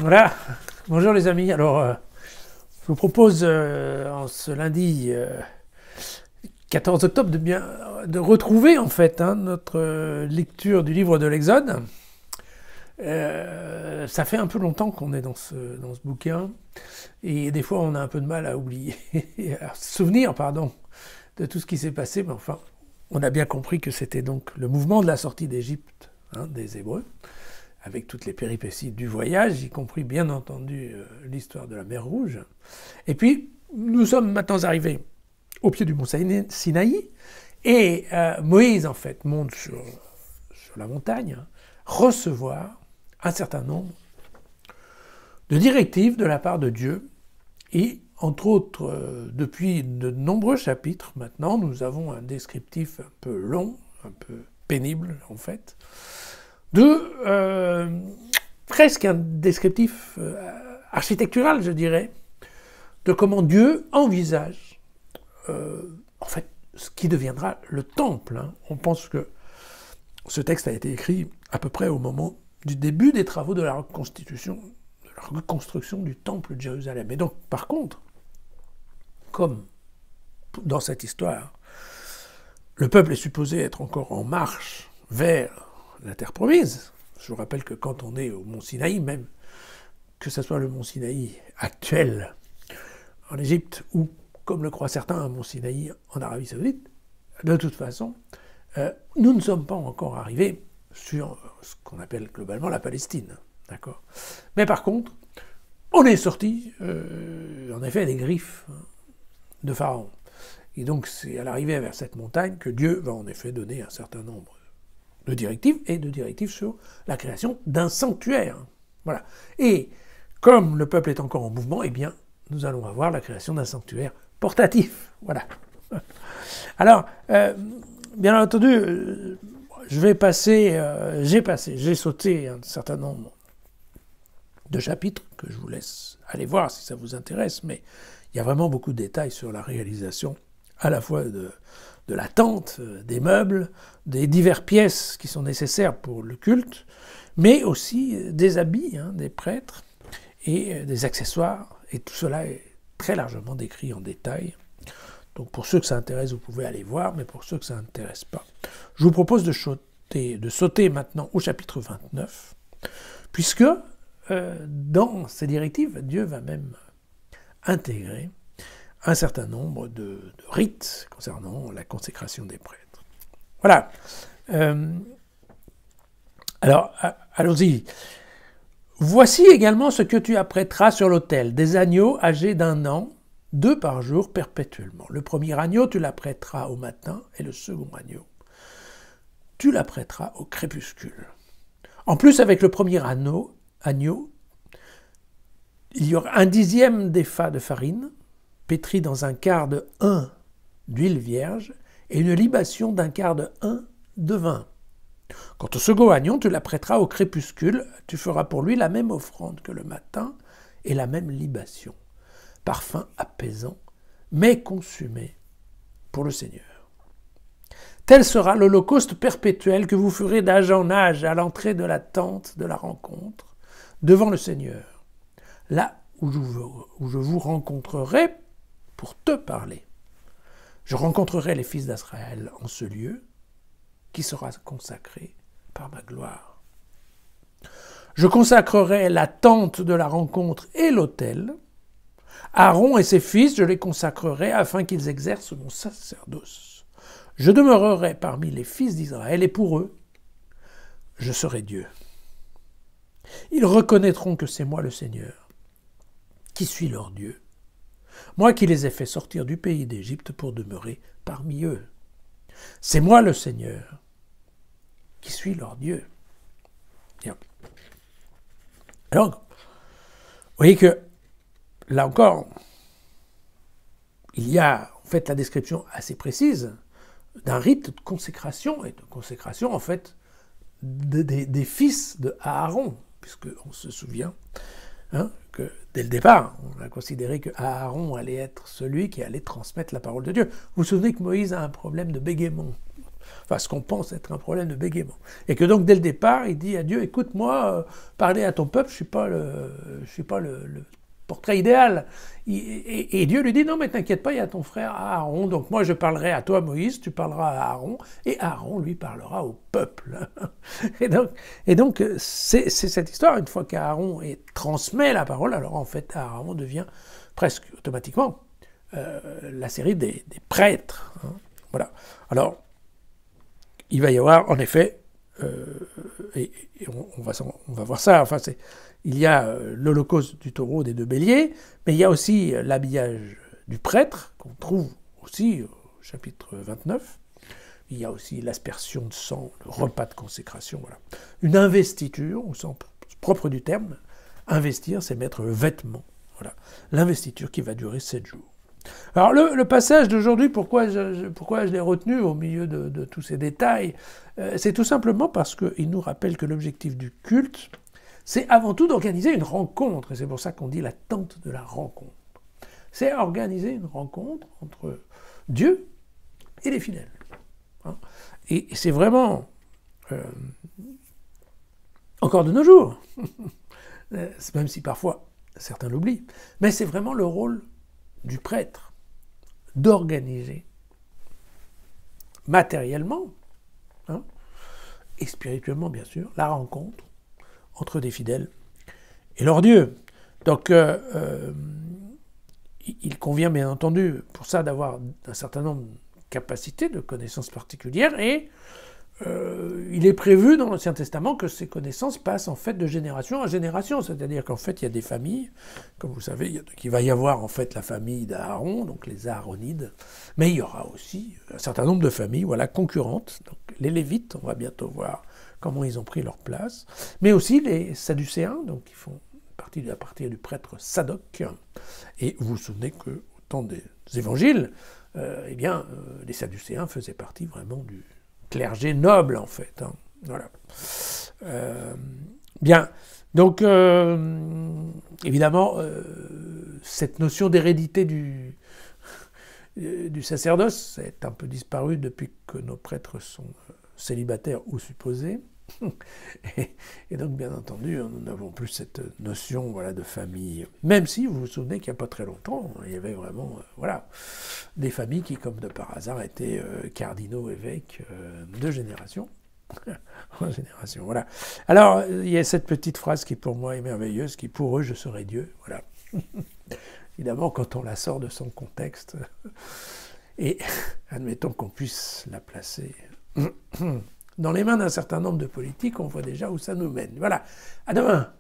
Voilà, bonjour les amis. Alors, je vous propose en ce lundi 14 octobre de retrouver en fait notre lecture du livre de l'Exode. Ça fait un peu longtemps qu'on est dans ce bouquin et des fois on a un peu de mal à oublier, à se souvenir, pardon, de tout ce qui s'est passé, mais enfin, on a bien compris que c'était donc le mouvement de la sortie d'Égypte des Hébreux, avec toutes les péripéties du voyage, y compris bien entendu l'histoire de la mer Rouge. Et puis, nous sommes maintenant arrivés au pied du mont Sinaï, et Moïse, en fait, monte sur la montagne, recevoir un certain nombre de directives de la part de Dieu. Et, entre autres, depuis de nombreux chapitres, maintenant, nous avons un descriptif un peu long, un peu pénible, en fait, presque un descriptif architectural, je dirais, de comment Dieu envisage, en fait, ce qui deviendra le temple. On pense que ce texte a été écrit à peu près au moment du début des travaux de la reconstruction du temple de Jérusalem. Et donc, par contre, comme dans cette histoire, le peuple est supposé être encore en marche vers la terre promise. Je vous rappelle que quand on est au mont Sinaï, même que ce soit le mont Sinaï actuel en Égypte ou, comme le croient certains, un mont Sinaï en Arabie Saoudite, de toute façon, nous ne sommes pas encore arrivés sur ce qu'on appelle globalement la Palestine. D'accord ? Mais par contre, on est sorti, en effet, des griffes de Pharaon. Et donc, c'est à l'arrivée vers cette montagne que Dieu va en effet donner un certain nombre de directives, et de directives sur la création d'un sanctuaire. Voilà. Et comme le peuple est encore en mouvement, eh bien, nous allons avoir la création d'un sanctuaire portatif. Voilà. Alors, bien entendu, j'ai sauté un certain nombre de chapitres que je vous laisse aller voir si ça vous intéresse, mais il y a vraiment beaucoup de détails sur la réalisation à la fois de la tente, des meubles, des diverses pièces qui sont nécessaires pour le culte, mais aussi des habits des prêtres et des accessoires. Et tout cela est très largement décrit en détail. Donc pour ceux que ça intéresse, vous pouvez aller voir, mais pour ceux que ça n'intéresse pas, je vous propose de sauter maintenant au chapitre 29, puisque dans ces directives, Dieu va même intégrer un certain nombre de rites concernant la consécration des prêtres. Voilà. Alors, allons-y. Voici également ce que tu apprêteras sur l'autel, des agneaux âgés d'1 an, 2 par jour perpétuellement. Le premier agneau, tu l'apprêteras au matin, et le second agneau, tu l'apprêteras au crépuscule. En plus, avec le premier agneau, il y aura 1/10 d'épha de farine, pétrie dans 1/4 de hin d'huile vierge, et une libation d'1/4 de hin de vin. Quant au second agneau, tu l'apprêteras au crépuscule, tu feras pour lui la même offrande que le matin, et la même libation, parfum apaisant, mais consumé pour le Seigneur. Tel sera l'holocauste perpétuel que vous ferez d'âge en âge à l'entrée de la tente de la rencontre, devant le Seigneur, là où je vous rencontrerai pour te parler. Je rencontrerai les fils d'Israël en ce lieu qui sera consacré par ma gloire. Je consacrerai la tente de la rencontre et l'autel. Aaron et ses fils, je les consacrerai afin qu'ils exercent mon sacerdoce. Je demeurerai parmi les fils d'Israël et pour eux, je serai Dieu. Ils reconnaîtront que c'est moi le Seigneur, qui suis leur Dieu, moi qui les ai fait sortir du pays d'Égypte pour demeurer parmi eux. C'est moi le Seigneur, qui suis leur Dieu. Bien. Alors, vous voyez que, là encore, il y a en fait la description assez précise d'un rite de consécration, et de consécration en fait des fils de Aaron, puisqu'on se souvient que dès le départ, on a considéré que Aaron allait être celui qui allait transmettre la parole de Dieu. Vous vous souvenez que Moïse a un problème de bégaiement. Enfin, ce qu'on pense être un problème de bégaiement. Et que donc, dès le départ, il dit à Dieu, écoute, moi, parler à ton peuple, je suis pas le portrait idéal. Et Dieu lui dit, non, mais t'inquiète pas, il y a ton frère Aaron, donc moi je parlerai à toi, Moïse, tu parleras à Aaron, et Aaron, lui, parlera au peuple. et donc c'est cette histoire, une fois qu'Aaron transmet la parole, alors en fait, Aaron devient presque automatiquement la série des prêtres. Hein. Voilà. Alors, il va y avoir, en effet, et on va voir ça, enfin, il y a l'holocauste du taureau des deux béliers, mais il y a aussi l'habillage du prêtre, qu'on trouve aussi au chapitre 29. Il y a aussi l'aspersion de sang, le repas de consécration, voilà. Une investiture, au sens propre du terme. Investir, c'est mettre le vêtement. Voilà. L'investiture qui va durer 7 jours. Alors le passage d'aujourd'hui, pourquoi je l'ai retenu au milieu de tous ces détails, c'est tout simplement parce qu'il nous rappelle que l'objectif du culte, c'est avant tout d'organiser une rencontre, et c'est pour ça qu'on dit la tente de la rencontre. C'est organiser une rencontre entre Dieu et les fidèles. Hein. Et c'est vraiment, encore de nos jours, même si parfois certains l'oublient, mais c'est vraiment le rôle du prêtre d'organiser matériellement et spirituellement, bien sûr, la rencontre entre des fidèles et leur Dieu. Donc, il convient bien entendu pour ça d'avoir un certain nombre de capacités, de connaissances particulières, et il est prévu dans l'Ancien Testament que ces connaissances passent en fait de génération en génération, c'est-à-dire qu'en fait il y a des familles, comme vous savez, il va y avoir en fait la famille d'Aaron, donc les Aaronides, mais il y aura aussi un certain nombre de familles, voilà, concurrentes, donc les Lévites, on va bientôt voir comment ils ont pris leur place, mais aussi les Sadducéens, donc qui font partie à partir du prêtre Sadoc, et vous vous souvenez que au temps des évangiles, les Sadducéens faisaient partie vraiment du clergé noble, en fait. Hein. Voilà. Bien. Donc, évidemment, cette notion d'hérédité du sacerdoce est un peu disparue depuis que nos prêtres sont célibataires ou supposés. Et donc, bien entendu, nous n'avons plus cette notion, voilà, de famille. Même si, vous vous souvenez qu'il n'y a pas très longtemps, il y avait vraiment des familles qui, comme de par hasard, étaient cardinaux, évêques de génération en génération. Voilà. Alors, il y a cette petite phrase qui, pour moi, est merveilleuse, qui, pour eux, je serai Dieu. Voilà. Évidemment, quand on la sort de son contexte, et admettons qu'on puisse la placer dans les mains d'un certain nombre de politiques, on voit déjà où ça nous mène. Voilà. À demain.